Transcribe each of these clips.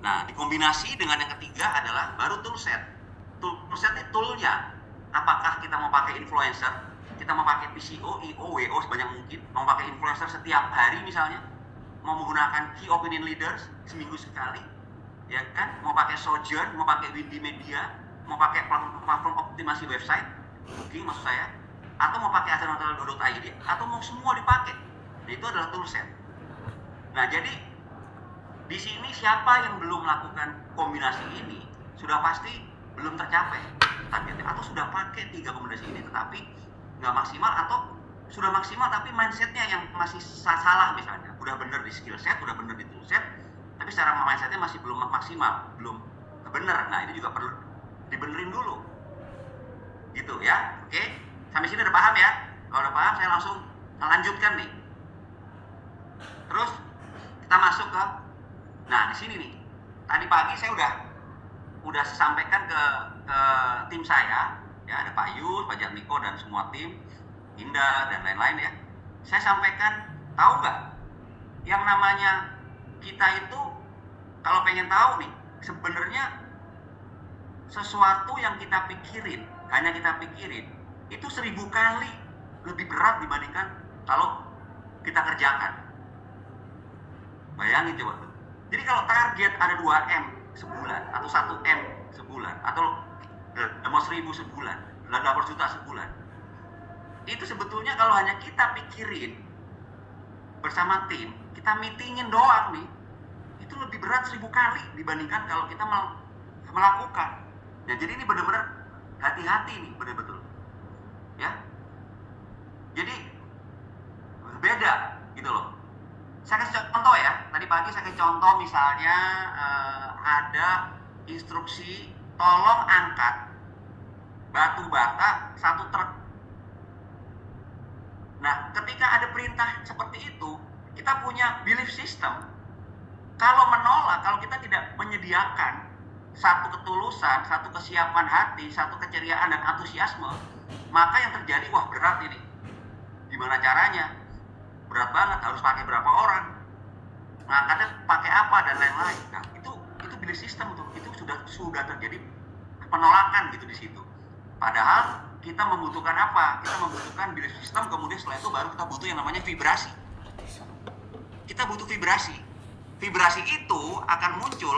Nah, dikombinasi dengan yang ketiga adalah baru toolset. Toolset ini toolnya. Apakah kita mau pakai influencer, kita mau pakai PCO, IO, WO sebanyak mungkin, mau pakai influencer setiap hari misalnya, mau menggunakan key opinion leaders seminggu sekali, ya kan, mau pakai Sojourn, mau pakai Windy Media, mau pakai platform optimasi website, booking maksud saya, atau mau pakai acara.id, atau mau semua dipakai. Nah, itu adalah toolset. Nah, jadi di sini siapa yang belum melakukan kombinasi ini sudah pasti belum tercapai targetnya, atau sudah pakai 3 kombinasi ini tetapi nggak maksimal, atau sudah maksimal tapi mindsetnya yang masih salah misalnya. Udah bener di skill set, udah bener di tool set, tapi secara mindsetnya masih belum maksimal, belum bener. Nah, ini juga perlu dibenerin dulu gitu ya. Oke, sampai sini udah paham ya? Kalau udah paham, saya langsung melanjutkan nih. Terus kita masuk ke, nah di sini nih, tadi pagi saya udah sampaikan ke tim saya, ya ada Pak Yus, Pak Jatmiko dan semua tim, Indah dan lain-lain ya. Saya sampaikan, tahu nggak, yang namanya kita itu kalau pengen tahu nih, sebenarnya sesuatu yang kita pikirin, hanya kita pikirin, itu 1000 kali lebih berat dibandingkan kalau kita kerjakan. Bayangin coba tuh. Jadi kalau target ada 2M sebulan, atau 1M sebulan, atau 1000 sebulan, 8 juta sebulan, itu sebetulnya kalau hanya kita pikirin bersama tim, kita meetingin doang nih, itu lebih berat 1000 kali dibandingkan kalau kita melakukan. Ya, jadi ini benar-benar hati-hati nih, benar-betul ya. Jadi beda gitu loh. Saya kasih contoh ya, tadi pagi saya kasih contoh misalnya ada instruksi tolong angkat batu bata 1 truk. Nah, ketika ada perintah seperti itu, kita punya belief system. Kalau menolak, kalau kita tidak menyediakan satu ketulusan, satu kesiapan hati, satu keceriaan dan antusiasme, maka yang terjadi, wah berat ini. Gimana caranya? Berat banget, harus pakai berapa orang, ngangkatnya pakai apa dan lain-lain. Nah, itu belief system tuh, itu sudah terjadi penolakan gitu di situ. Padahal kita membutuhkan apa? Kita membutuhkan belief system, kemudian setelah itu baru kita butuh yang namanya vibrasi. Kita butuh vibrasi. Vibrasi itu akan muncul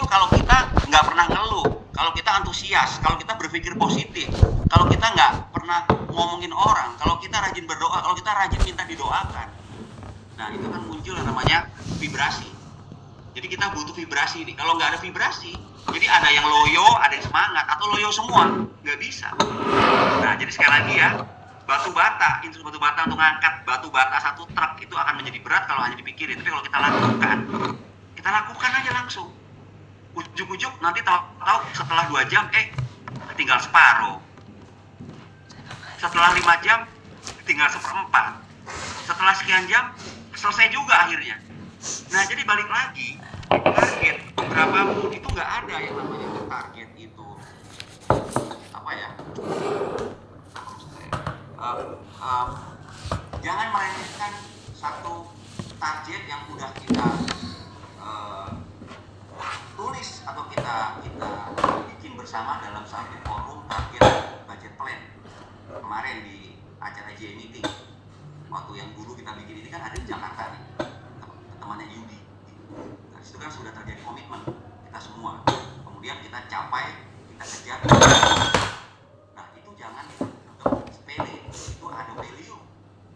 kalau kita nggak pernah ngeluh, kalau kita antusias, kalau kita berpikir positif, kalau kita nggak pernah ngomongin orang, kalau kita rajin berdoa, kalau kita rajin minta didoakan. Nah, itu kan muncul yang namanya vibrasi. Jadi kita butuh vibrasi nih. Kalau nggak ada vibrasi, jadi ada yang loyo, ada yang semangat, atau loyo semua, nggak bisa. Nah, jadi sekali lagi ya, batu bata, instruksi batu bata untuk ngangkat batu bata 1 truk itu akan menjadi berat kalau hanya dipikirin. Tapi kalau kita lakukan aja langsung. Ujuk-ujuk nanti tahu setelah 2 jam tinggal separuh. Setelah 5 jam tinggal 1/4. Setelah sekian jam selesai juga akhirnya. Nah, jadi balik lagi, target berapapun itu nggak ada yang namanya target itu apa ya, jangan meremehkan satu target yang udah kita tulis atau kita bikin bersama dalam satu forum target budget plan. Kemarin di acara J Meeting, waktu yang dulu kita bikin ini kan ada di Jakarta nih, temannya Yudi. Nah, itu kan sudah terjadi komitmen kita semua. Kemudian kita capai, kita kejar. Nah, itu jangan sepele, itu ada value,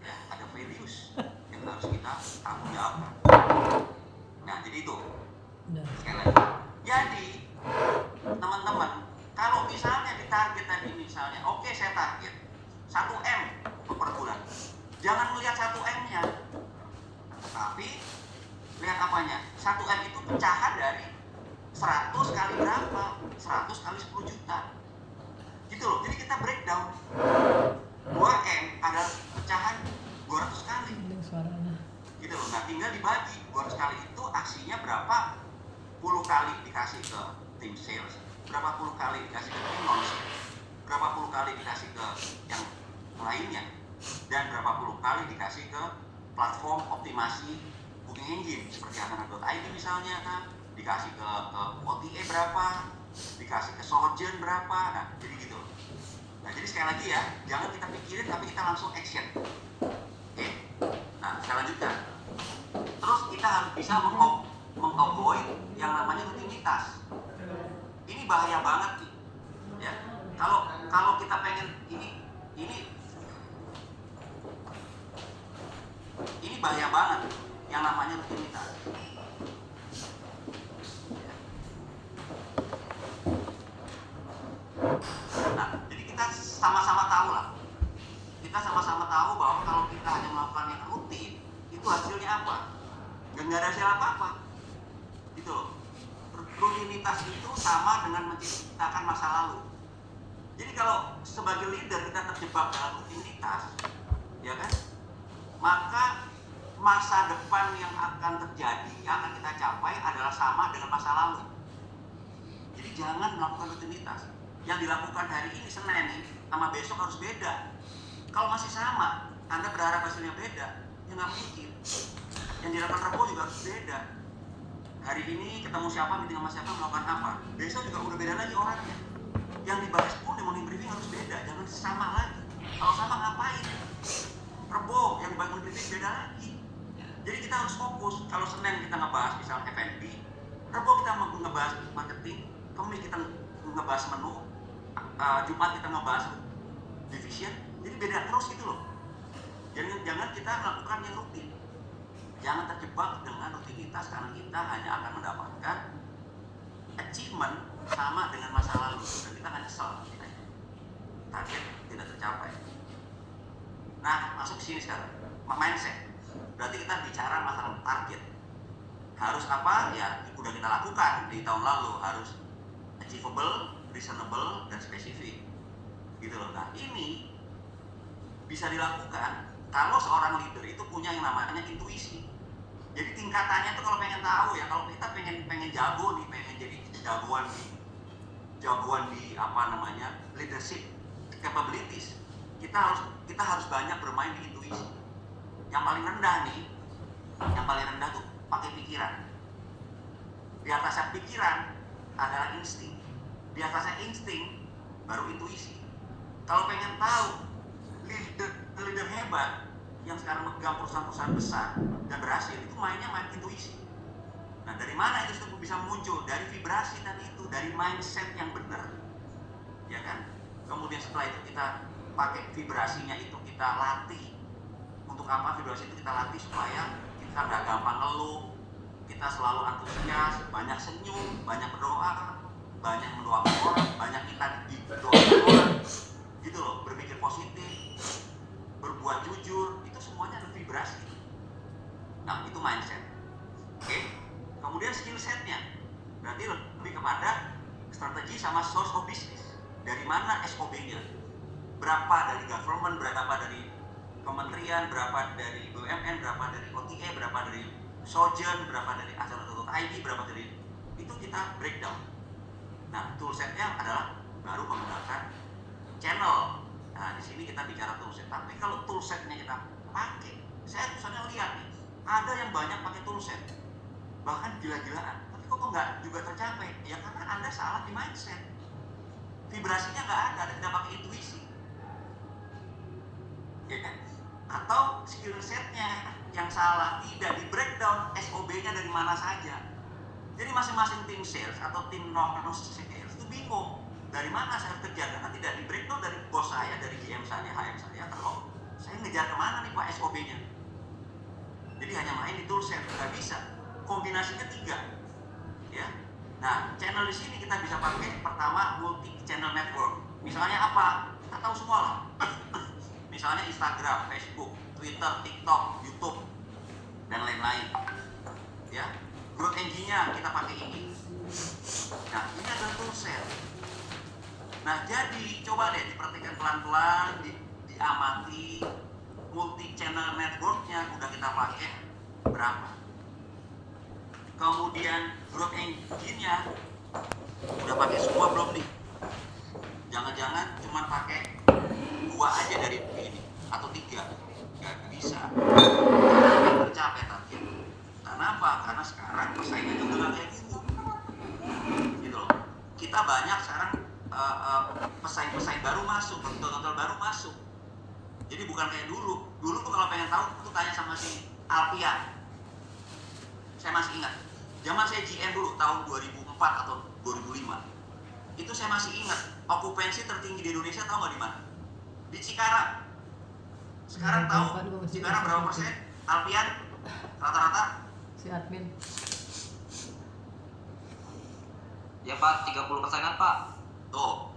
ya, ada values yang harus kita tanggung jawabkan. Nah, jadi itu. Sekali lagi. Jadi, teman-teman, kalau misalnya di target tadi misalnya, oke, saya target 1M per bulan. Jangan melihat 1M-nya, tapi lihat apanya. 1M itu pecahan dari 100 kali berapa? 100 kali 10 juta. Gitu loh. Jadi kita breakdown. 2M adalah pecahan 200 kali. Gitu loh. Nah, tinggal dibagi. 200 kali itu aksinya berapa? 10 kali dikasih ke tim sales, berapa puluh kali dikasih ke tim non-sales, berapa optimasi booking engine seperti Asana.id misalnya, dikasih ke OTA berapa, dikasih ke Sojourn berapa, nah jadi gitu. Nah jadi sekali lagi ya, jangan kita pikirin tapi kita langsung action. Oke, nah saya lanjutkan. Terus kita harus bisa meng-avoid yang namanya rutinitas. Ini bahaya banget nih, ya. Kalau kita pengen ini bahaya banget yang namanya rutinitas. Nah, jadi kita sama-sama tahu lah. Kita sama-sama tahu bahwa kalau kita hanya melakukan yang rutin, itu hasilnya apa? Nggak ada hasil apa-apa. Gitu loh. Rutinitas itu sama dengan menciptakan masa lalu. Jadi kalau sebagai leader kita terjebak dalam rutinitas, ya kan? Maka masa depan yang akan terjadi, yang akan kita capai adalah sama dengan masa lalu. Jadi jangan melakukan rutinitas. Yang dilakukan hari ini Senin nih, sama besok harus beda. Kalau masih sama, Anda berharap hasilnya beda, ya nggak mungkin. Yang dilakukan Rabu juga harus beda. Hari ini ketemu siapa, meeting sama siapa, melakukan apa. Besok juga udah beda lagi orangnya. Yang dibahas pun di morning briefing harus beda, jangan sama lagi. Kalau sama ngapain? Rebo yang dibahas morning briefing beda lagi. Jadi kita harus fokus. Kalau Senin kita ngebahas misalnya F&B, Rebo kita ngebahas marketing, Kamis kita ngebahas menu, Jumat kita ngebahas division. Jadi beda terus gitu loh. Jangan kita melakukan yang rutin. Jangan terjebak dengan rutinitas karena kita hanya akan mendapatkan achievement sama dengan masa lalu dan kita akan nyesel target tidak tercapai. Nah, masuk ke sini sekarang, mindset. Berarti kita bicara masalah target. Harus apa? Ya, udah kita lakukan di tahun lalu, harus achievable, reasonable, dan spesifik. Gitu loh. Nah, ini bisa dilakukan kalau seorang leader itu punya yang namanya intuisi. Jadi tingkatannya itu kalau pengen tahu ya, kalau kita pengen jago nih, pengen jadi jagoan di apa namanya leadership capabilities, kita harus banyak bermain di intuisi. Yang paling rendah tuh pakai pikiran. Di atasnya pikiran adalah insting. Di atasnya insting baru intuisi. Kalau pengen tahu leader hebat yang sekarang megang perusahaan-perusahaan besar dan berhasil, itu main intuisi. Nah, dari mana itu bisa muncul? Dari vibrasi tadi itu, dari mindset yang benar, ya kan? Kemudian setelah itu kita pakai vibrasinya itu kita latih. Untuk apa vibrasi itu kita latih? Supaya kita nggak gampang ngeluh, kita selalu antusias, banyak senyum, banyak berdoa, banyak mendoakan orang, banyak kita didoakan orang, gitu loh. Berpikir positif, berbuat jujur, itu semuanya ada vibrasi. Nah, itu mindset. Oke. Kemudian skill setnya berarti lebih kepada strategi sama source of business. Dari mana SOB-nya? Berapa dari government, berapa dari kementerian, berapa dari BUMN, berapa dari OTA, berapa dari Sojourn, berapa dari Asana.id, berapa dari itu kita breakdown. Nah, toolsetnya adalah baru menggunakan channel. Nah, di sini kita bicara toolset. Tapi kalau toolsetnya kita pakai, saya misalnya lihat nih, ada yang banyak pakai toolset, bahkan gila-gilaan. Tapi kok nggak juga tercapai? Ya karena Anda salah di mindset. Vibrasinya nggak ada, Anda tidak pakai intuisi. Ya kan? Atau skill setnya yang salah, tidak di breakdown SOB-nya dari mana saja. Jadi masing-masing tim sales atau tim non-sales itu bingung. Dari mana saya harus kerja? Karena tidak di breakdown dari bos saya, dari GM saya, HM saya. Kalau saya ngejar kemana nih Pak SOB-nya? Jadi hanya main di toolset, nggak bisa. Kombinasinya 3, ya. Nah, channel di sini kita bisa pakai pertama multi channel network. Misalnya apa? Kita tahu semua lah. Misalnya Instagram, Facebook, Twitter, TikTok, YouTube, dan lain-lain. Ya, growth engine-nya kita pakai ini. Nah, ini adalah toolset. Nah, jadi coba deh diperhatikan pelan-pelan, diamati multi channel network-nya udah kita pakai berapa. Kemudian growth engine-nya udah pakai semua belum nih? Jangan-jangan cuma pakai 2 aja dari ini atau 3, nggak bisa. Karena tercapai persaingannya udah nggak kayak dulu gitu loh. Kita banyak sekarang pesaing-pesaing baru masuk, hotel baru masuk. Jadi bukan kayak dulu tuh kalau pengen tahu tuh tanya sama si Alpian. Saya masih ingat zaman saya GM dulu tahun 2004 atau 2005, itu saya masih ingat okupansi tertinggi di Indonesia tahu nggak di mana? Di Cikarang. Sekarang tahu Cikarang berapa persen? Alpian rata-rata? Si admin. Ya Pak, 30%-an Pak. Tuh.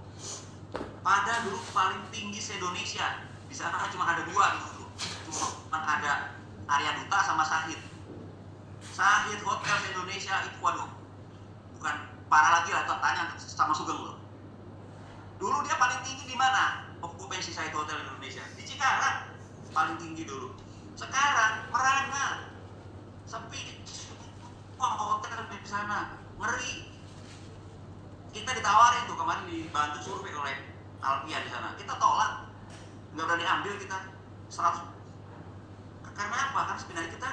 Pada dulu paling tinggi se-Indonesia. Di sana cuma ada dua dulu. Cuma ada Arya Duta sama Sahid. Sahid Hotel Indonesia itu waduh. Bukan parah lagi lah, tanya sama Sugeng loh. Dulu dia paling tinggi di mana? Okupansi Sahid Hotel Indonesia. Di Cikarang paling tinggi dulu. Sekarang merana. Sepi. Wah, hotel di sana ngeri. Kita ditawarin tuh kemarin dibantu survei oleh Alpian di sana. Kita tolak. Nggak berani ambil kita 100. Karena apa? Karena sebenarnya kita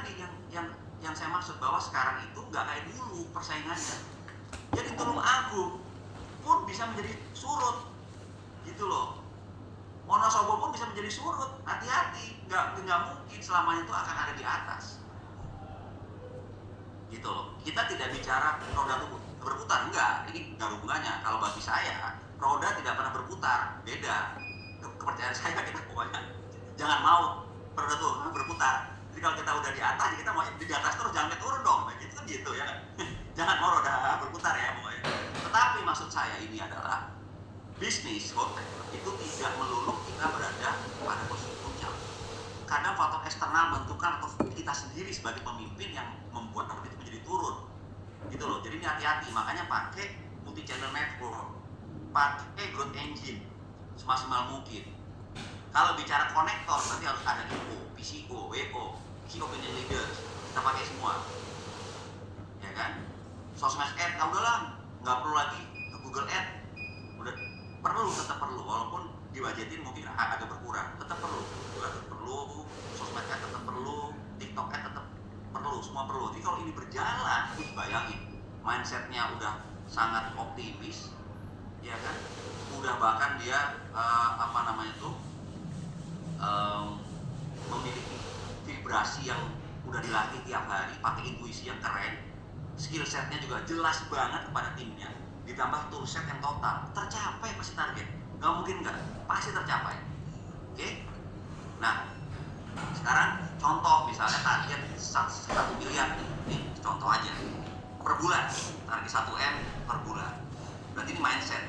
yang saya maksud bahwa sekarang itu nggak kayak dulu persaingannya. Jadi Tulung Agung pun bisa menjadi surut, gitu loh. Wonosobo pun bisa menjadi surut. Hati-hati, nggak mungkin selamanya itu akan ada di atas. Gitu loh. Kita tidak bicara roda tubuh berputar, enggak. Ini nggak hubungannya. Kalau bagi saya, roda tidak pernah berputar, beda. Kepercayaan saya kita pokoknya jangan mau roda tuh berputar. Jadi kalau kita udah di atas, kita mau di atas terus, jangan turun dong. Gitu ya. Jangan mau roda berputar ya pokoknya. Tetapi maksud saya ini adalah bisnis hotel itu tidak melulu kita berada pada posisi puncak. Kadang faktor eksternal menentukan atau kita sendiri sebagai pemimpin yang membuat itu menjadi turun. Gitu loh. Jadi ini hati-hati, makanya pakai multi channel network, pakai growth engine semaksimal mungkin. Kalau bicara konektor berarti harus ada info, PCO, WO, key opinion leaders, kita pakai semua, ya kan? Sosmed ad, udahlah, nggak perlu lagi ke Google Ad, udah tetap perlu, walaupun dibajetin mungkin agak berkurang, tetap perlu, sosmed ad tetap perlu, TikTok ad tetap perlu, semua perlu. Jadi kalau ini berjalan, bayangin, mindsetnya udah sangat optimis, ya kan? Udah bahkan dia memiliki vibrasi yang udah dilatih tiap hari, pakai intuisi yang keren, skill setnya juga jelas banget kepada timnya, ditambah tool set yang total, tercapai pasti target, nggak mungkin nggak, pasti tercapai. Oke? Nah, sekarang contoh misalnya target 1 miliar nih, contoh aja per bulan, target 1M per bulan, berarti ini mindset.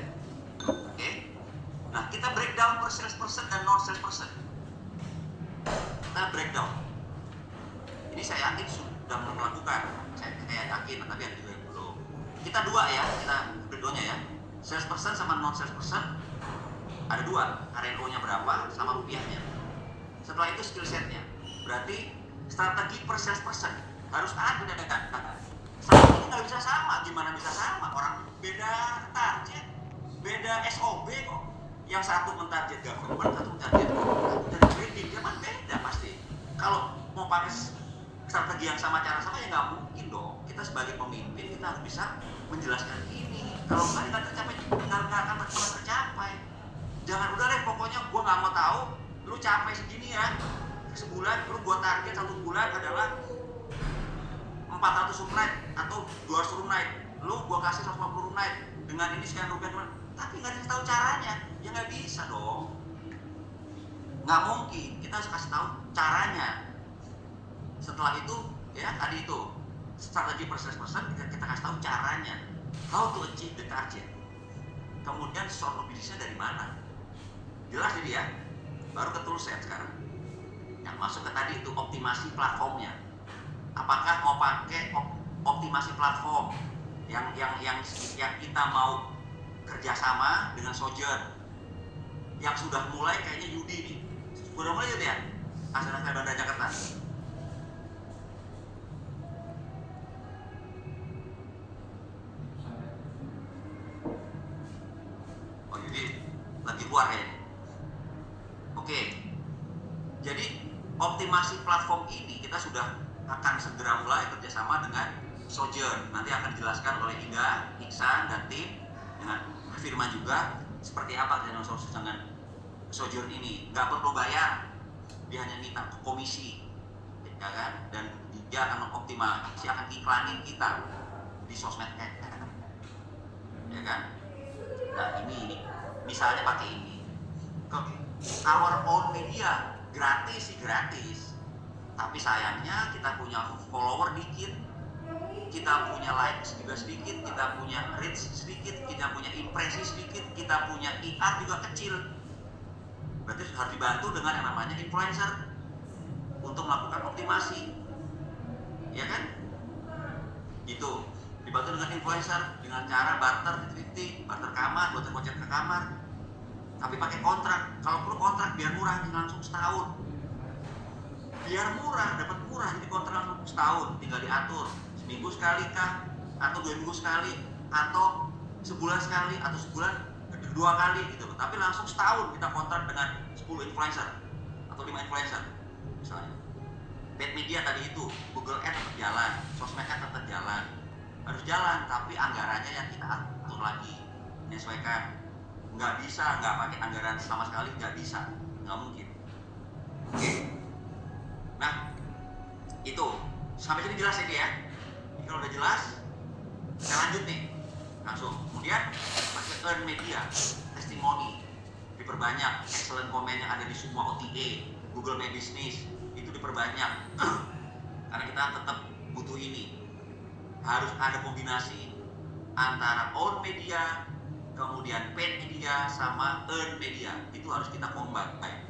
Oke? Nah, kita breakdown per sales person dan non sales person. Kita breakdown. Ini saya yakin sudah melakukan. Saya yakin, tapi ada juga yang belum. Kita dua ya, kita breakdownnya ya. Sales person sama non sales person ada dua. RNO-nya berapa sama rupiahnya. Setelah itu skill setnya. Berarti strategi per sales person harus ada. Strategi nggak bisa sama. Gimana bisa sama? Orang beda target, beda SOB kok. Yang satu mentarget government, satu mentarget trading, dia kan beda pasti. Kalau mau pakai strategi yang sama, cara sama, ya nggak mungkin dong. Kita sebagai pemimpin, kita harus bisa menjelaskan ini. Kalau nggak tercapai, nggak akan pernah tercapai. Jangan udah deh, pokoknya gue nggak mau tahu, lu capai segini ya, sebulan, lu buat target 1 bulan adalah 400 room night atau 200 room night. Lu gue kasih 150 room night dengan ini sekian rupiah, tapi nggak dikasih tahu caranya, ya nggak bisa dong. Nggak mungkin, kita harus kasih tahu caranya. Setelah itu, ya tadi itu strategi per sales person, kita kasih tahu caranya, how to achieve the target. Kemudian solvability-nya dari mana? Jelas jadi ya. Baru ke toolset sekarang. Yang masuk ke tadi itu optimasi platformnya. Apakah mau pakai optimasi platform yang kita mau kerjasama dengan Sojourn yang sudah mulai kayaknya Yudi nih. Sudah mulai Yudi ya? Asal-asal Bandar Jakarta. Oh Yudi lagi keluar kayaknya. Oke. Jadi optimasi platform ini kita sudah akan segera mulai kerjasama dengan Sojourn. Nanti akan dijelaskan oleh Inga, Iksan, dan tim dengan Firman juga seperti apa kerjaan sosial dengan Sojourn ini. Nggak perlu bayar, dia hanya minta komisi, ya kan? Dan dia akan mengoptimasi, akan iklanin kita di sosmed, ya kan? Nah ini misalnya pakai ini, our own media gratis sih gratis, tapi sayangnya kita punya follower dikit, kita punya likes juga sedikit, kita punya reach sedikit, kita punya impresi sedikit, kita punya IR juga kecil. Berarti harus dibantu dengan yang namanya influencer untuk melakukan optimasi, ya kan? Itu dibantu dengan influencer dengan cara barter titik, barter kamar, barter voucher ke kamar, tapi pakai kontrak. Kalau perlu kontrak biar murah, langsung setahun. Biar murah, dapat murah, jadi kontrak langsung setahun, tinggal diatur seminggu sekali kah, atau 2 minggu sekali, atau sebulan sekali, atau sebulan 2 kali gitu. Tapi langsung setahun kita kontrak dengan 10 influencer atau 5 influencer misalnya. Paid media tadi itu, Google Ads tetap jalan, sosmed tetap jalan, harus jalan, tapi anggarannya yang kita atur lagi, menyesuaikan. Nggak bisa nggak pakai anggaran sama sekali, nggak bisa, nggak mungkin. Oke. Nah, itu sampai sini jelas ya. Jadi kalau udah jelas, saya lanjut nih langsung. Kemudian pakai earn media, testimoni, diperbanyak, excellent comment yang ada di semua OTA, Google My Business itu diperbanyak. Karena kita tetap butuh ini. Harus ada kombinasi antara own media, kemudian paid media, sama earn media. Itu harus kita combine,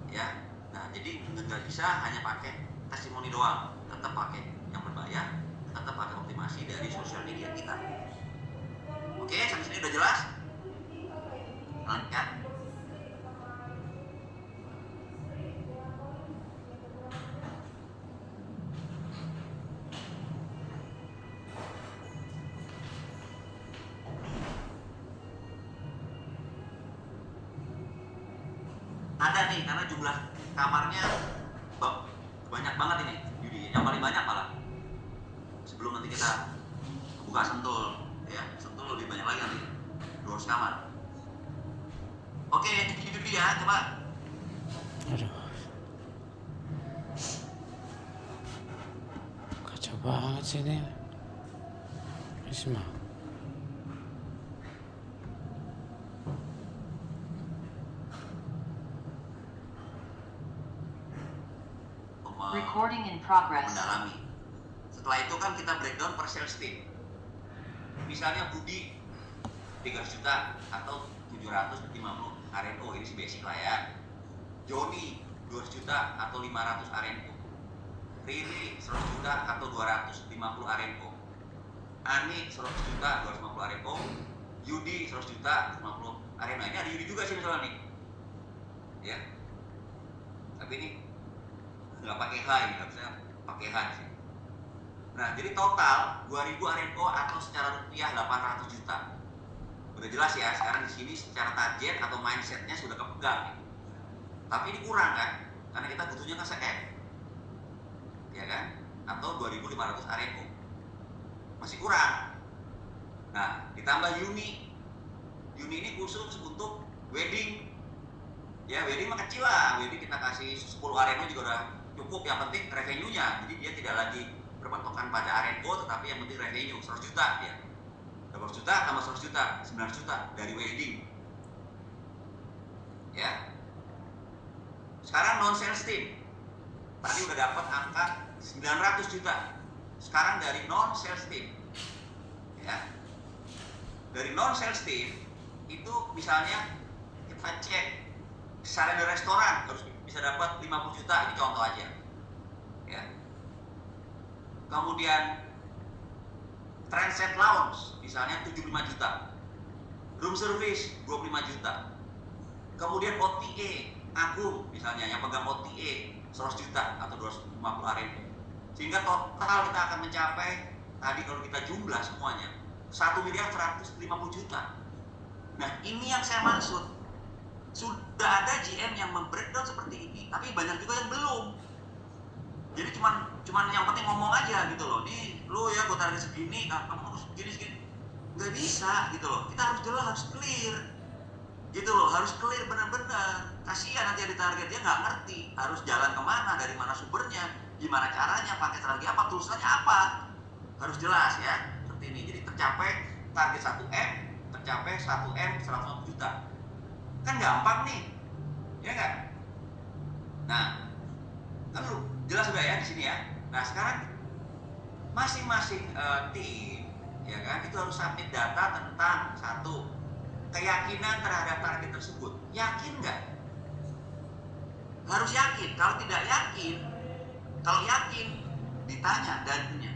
ya. Nah, jadi nggak bisa hanya pakai testimoni doang, tetap pakai yang berbayar, tetap pakai optimasi dari sosial media kita. Oke, sampai sini udah jelas? Lanjutkan. Ada nih, karena jumlah kamarnya banyak banget ini, Yudi. Yang paling banyak malah. Sebelum nanti kita buka Sentul, ya, Sentul lebih banyak lagi nanti, 200 kamar. Oke, Yudi ya, coba. Aduh, kacau banget sih ini. Bismillah. Recording in progress. Mendalami. Setelah itu kan kita breakdown per sales team. Misalnya Budi 300 juta atau 750 RNO, ini sih basic lah ya. Joni 200 juta atau 500 RNO. Riri 100 juta atau 250 RNO. Ani 100 juta 250 RNO. Yudi 100 juta 150 RNO. Ini ada Yudi juga sih misalnya nih, ya. Tapi ini nggak pakai H, ini nggak bisa pakai H sih. Nah, jadi total 2000 RNO atau secara rupiah 800 juta. Udah jelas ya, sekarang di sini secara target atau mindsetnya sudah kepegang. Tapi ini kurang kan? Karena kita butuhnya kan se-M, ya kan? Atau 2500 RNO. Masih kurang. Nah, ditambah Uni. Uni ini khusus untuk wedding. Ya, wedding mah kecil lah. Wedding kita kasih 10 RNO juga udah cukup. Yang penting revenue-nya. Jadi dia tidak lagi berpatokan pada RNO, tetapi yang penting revenue 100 juta dia. 100 juta tambah 100 juta, 900 juta dari wedding. Ya. Sekarang non sales team. Tadi udah dapat angka 900 juta. Sekarang dari non sales team. Ya. Dari non sales team itu misalnya kita cek salary restoran harus bisa dapat 50 juta, ini contoh aja. Ya. Kemudian Transit Lounge misalnya 75 juta. Room service 25 juta. Kemudian OTA Agung misalnya yang pegang OTA 100 juta atau 250 RMB. Sehingga total kita akan mencapai, tadi kalau kita jumlah semuanya 1 miliar 150 juta. Nah, ini yang saya maksud. Sudah ada GM yang membreakdown seperti ini, tapi banyak juga yang belum. Jadi cuman yang penting ngomong aja gitu loh. Nih lu ya gue target segini, kamu harus segini. Nggak bisa gitu loh. Kita harus jelas, harus clear. Gitu loh, harus clear benar-benar. Kasihan nanti yang ditarget dia nggak ngerti harus jalan kemana, dari mana sumbernya, gimana caranya, pakai strategi apa, tulisannya apa. Harus jelas ya, seperti ini. Jadi tercapai target 1M, tercapai 1M 150 juta. Kan gampang nih, ya nggak? Nah, lalu jelas sudah ya di sini ya. Nah sekarang masing-masing tim, ya kan, itu harus submit data tentang satu keyakinan terhadap target tersebut. Yakin nggak? Harus yakin. Kalau tidak yakin, kalau yakin ditanya darinya,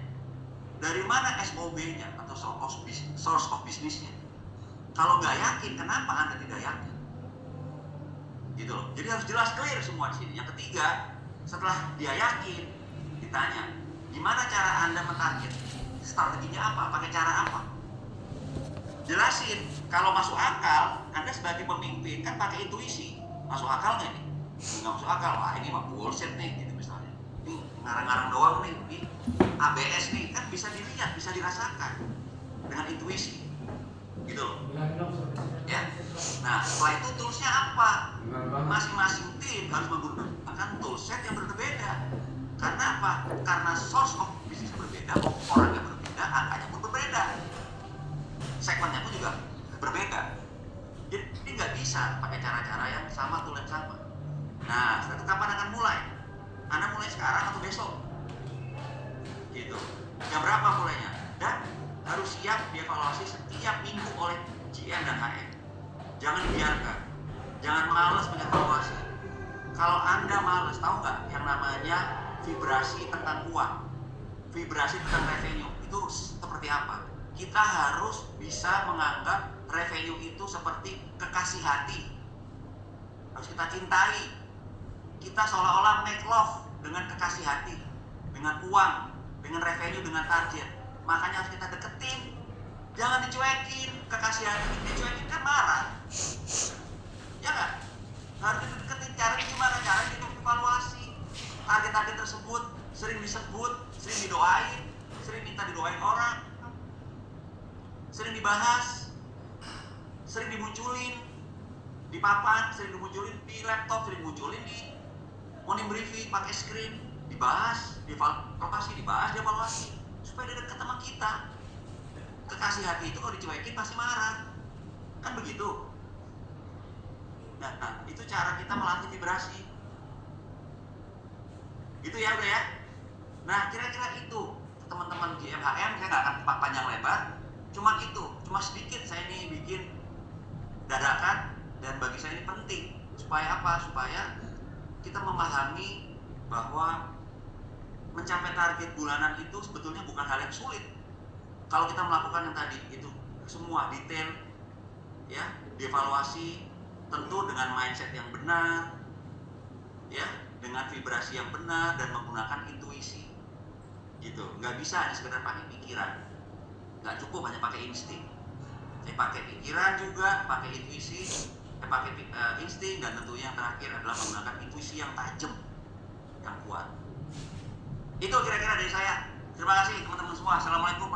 dari mana SOB-nya atau source of business-nya. Kalau nggak yakin, kenapa Anda tidak yakin? Gitu loh. Jadi harus jelas clear semua di sini. Yang ketiga, setelah dia yakin, ditanya, gimana cara Anda mentarget? Strateginya apa? Pakai cara apa? Jelasin. Kalau masuk akal, Anda sebagai pemimpin kan pakai intuisi. Masuk akal nggak nih? Nggak masuk akal. Wah ini mah bullshit nih, gitu misalnya. Ini ngarang-ngarang doang nih. Ini ABS nih, kan bisa dilihat, bisa dirasakan dengan intuisi. Gitu loh. Ya. Nah, setelah itu toolsnya apa? Masing-masing tim harus menggunakan toolset yang berbeda. Karena apa? Karena source of business berbeda, orangnya berbeda, angkanya pun berbeda, segmennya pun juga berbeda. Jadi nggak bisa pakai cara-cara yang sama, tool yang sama. Nah, setelah itu kapan akan mulai? Anda mulai sekarang atau besok? Gitu. Jam berapa mulainya? Dan harus siap dievaluasi setiap minggu oleh GM dan HM. Jangan dibiarkan. Jangan malas mengevaluasi. Kalau Anda malas, tahu nggak yang namanya vibrasi tentang uang, vibrasi tentang revenue itu seperti apa? Kita harus bisa menganggap revenue itu seperti kekasih hati. Harus kita cintai. Kita seolah-olah make love dengan kekasih hati, dengan uang, dengan revenue, dengan target. Makanya harus kita deketin. Jangan dicuekin. Kekasih hati dicuekin kan marah. Ya nggak? Harus dideketin. Caranya gimana? Caranya itu evaluasi. Target-target tersebut sering disebut, sering didoain, sering minta didoain orang, sering dibahas, sering dimunculin di papan, sering dimunculin di laptop, sering dimunculin di morning briefing, pakai screen, dibahas, dievaluasi, supaya dia dekat sama kita. Kekasih hati itu kalau dicuekin pasti marah, kan begitu. Nah, itu cara kita melatih vibrasi. Gitu ya, udah ya. Nah, kira-kira itu teman-teman GMHM, saya nggak akan panjang lebar. Cuma itu, cuma sedikit saya ini bikin dadakan, dan bagi saya ini penting. Supaya apa? Supaya kita memahami bahwa mencapai target bulanan itu sebetulnya bukan hal yang sulit. Kalau kita melakukan yang tadi itu semua detail, ya, dievaluasi, tentu dengan mindset yang benar, ya, dengan vibrasi yang benar dan menggunakan intuisi, gitu. Nggak bisa hanya sekedar pakai pikiran, nggak cukup hanya pakai insting. Saya pakai pikiran juga, pakai intuisi, pakai insting, dan tentunya yang terakhir adalah menggunakan intuisi yang tajam, yang kuat. Itu kira-kira dari saya. Terima kasih teman-teman semua. Assalamualaikum.